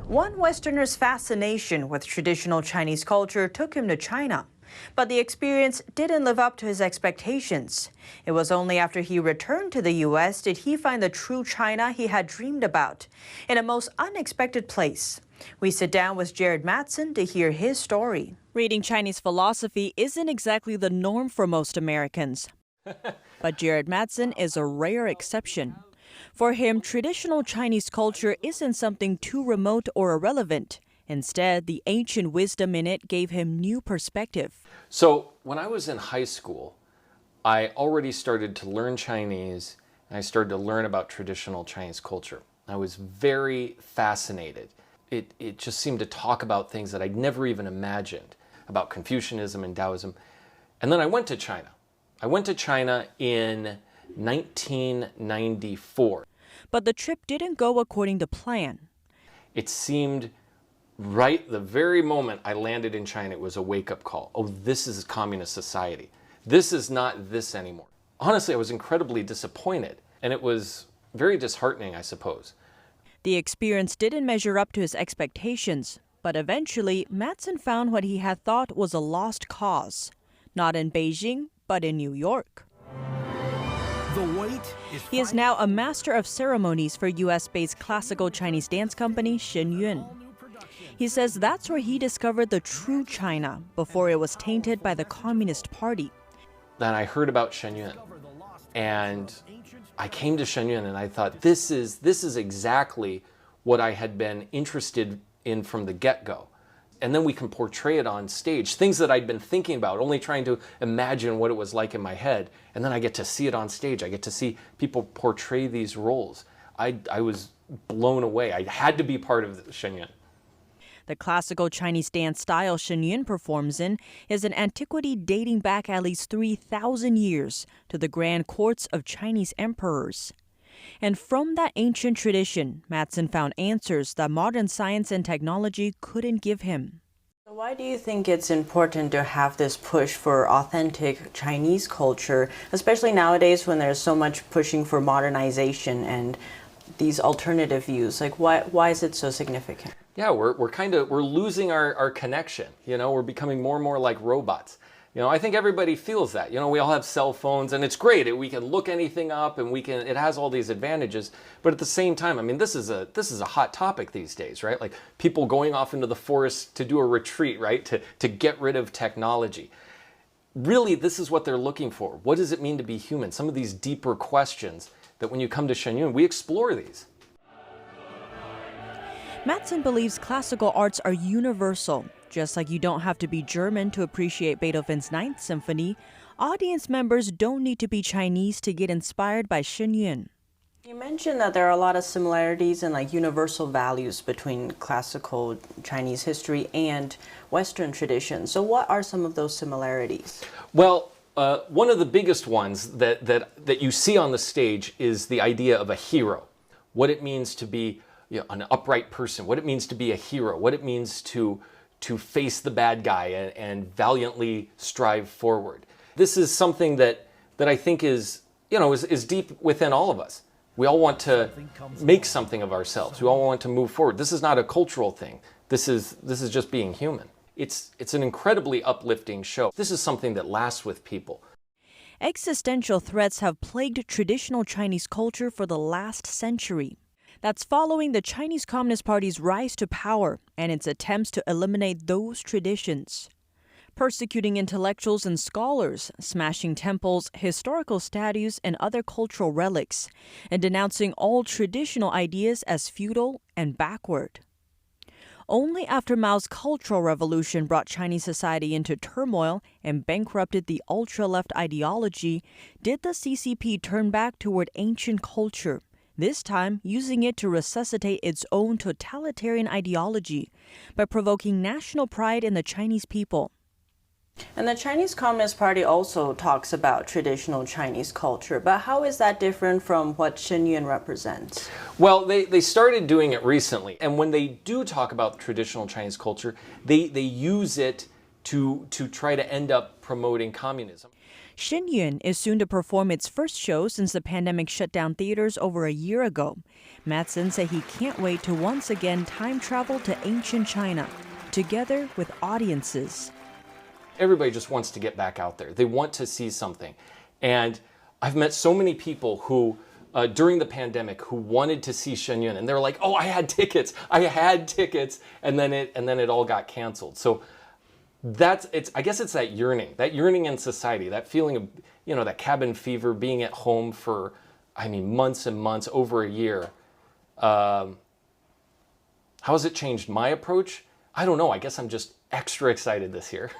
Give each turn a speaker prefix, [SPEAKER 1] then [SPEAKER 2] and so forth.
[SPEAKER 1] One Westerner's fascination with traditional Chinese culture took him to China. But the experience didn't live up to his expectations. It was only after he returned to the U.S. did he find the true China he had dreamed about, in a most unexpected place. We sit down with Jared Madsen to hear his story. Reading Chinese philosophy isn't exactly the norm for most Americans. But Jared Madsen is a rare exception. For him, traditional Chinese culture isn't something too remote or irrelevant. Instead, the ancient wisdom in it gave him new perspective.
[SPEAKER 2] So when I was in high school, I already started to learn Chinese, and I started to learn about traditional Chinese culture. I was very fascinated. It just seemed to talk about things that I'd never even imagined, about Confucianism and Taoism. And then I went to China. I went to China in 1994.
[SPEAKER 1] But the trip didn't go according to plan.
[SPEAKER 2] It seemed right the very moment I landed in China, it was a wake-up call. Oh, this is communist society. This is not this anymore. Honestly, I was incredibly disappointed, and it was very disheartening, I suppose.
[SPEAKER 1] The experience didn't measure up to his expectations, but eventually, Madsen found what he had thought was a lost cause. Not in Beijing, but in New York. He is now a master of ceremonies for US-based classical Chinese dance company Shen Yun. He says that's where he discovered the true China before it was tainted by the Communist Party.
[SPEAKER 2] Then I heard about Shen Yun, and I came to Shen Yun and I thought, this is exactly what I had been interested in from the get-go. And then we can portray it on stage, things that I'd been thinking about, only trying to imagine what it was like in my head. And then I get to see it on stage. I get to see people portray these roles. I was blown away. I had to be part of Shen Yun.
[SPEAKER 1] The classical Chinese dance style Shen Yun performs in is an antiquity dating back at least 3,000 years to the grand courts of Chinese emperors. And from that ancient tradition, Madsen found answers that modern science and technology couldn't give him. Why do you think it's important to have this push for authentic Chinese culture, especially nowadays when there's so much pushing for modernization and these alternative views? Like, why is it so significant?
[SPEAKER 2] Yeah, we're losing our connection. You know, we're becoming more and more like robots. You know, I think everybody feels that. You know, we all have cell phones, and it's great. We can look anything up, and it has all these advantages. But at the same time, I mean, this is a hot topic these days, right? Like people going off into the forest to do a retreat, right? To get rid of technology. Really, this is what they're looking for. What does it mean to be human? Some of these deeper questions that when you come to Shen Yun, we explore these.
[SPEAKER 1] Madsen believes classical arts are universal. Just like you don't have to be German to appreciate Beethoven's Ninth Symphony, audience members don't need to be Chinese to get inspired by Shen Yun. You mentioned that there are a lot of similarities and universal values between classical Chinese history and Western tradition. So what are some of those similarities?
[SPEAKER 2] Well, one of the biggest ones that you see on the stage is the idea of a hero. What it means to be an upright person, what it means to be a hero, what it means to face the bad guy and valiantly strive forward. This is something that I think is deep within all of us. We all want to make something of ourselves. We all want to move forward. This is not a cultural thing. This is just being human. It's an incredibly uplifting show. This is something that lasts with people.
[SPEAKER 1] Existential threats have plagued traditional Chinese culture for the last century. That's following the Chinese Communist Party's rise to power and its attempts to eliminate those traditions. Persecuting intellectuals and scholars, smashing temples, historical statues, and other cultural relics, and denouncing all traditional ideas as feudal and backward. Only after Mao's Cultural Revolution brought Chinese society into turmoil and bankrupted the ultra-left ideology did the CCP turn back toward ancient culture, this time using it to resuscitate its own totalitarian ideology by provoking national pride in the Chinese people. And the Chinese Communist Party also talks about traditional Chinese culture, but how is that different from what Shen Yun represents?
[SPEAKER 2] Well, they started doing it recently, and when they do talk about traditional Chinese culture, they use it to try to end up promoting communism.
[SPEAKER 1] Shen Yun is soon to perform its first show since the pandemic shut down theaters over a year ago. Madsen said he can't wait to once again time travel to ancient China, together with audiences.
[SPEAKER 2] Everybody just wants to get back out there. They want to see something. And I've met so many people who, during the pandemic, who wanted to see Shen Yun, and they're like, "Oh, I had tickets, and then it all got canceled." So I guess it's that yearning in society, that feeling of, that cabin fever, being at home for, months and months, over a year. How has it changed my approach? I don't know. I guess I'm just extra excited this year.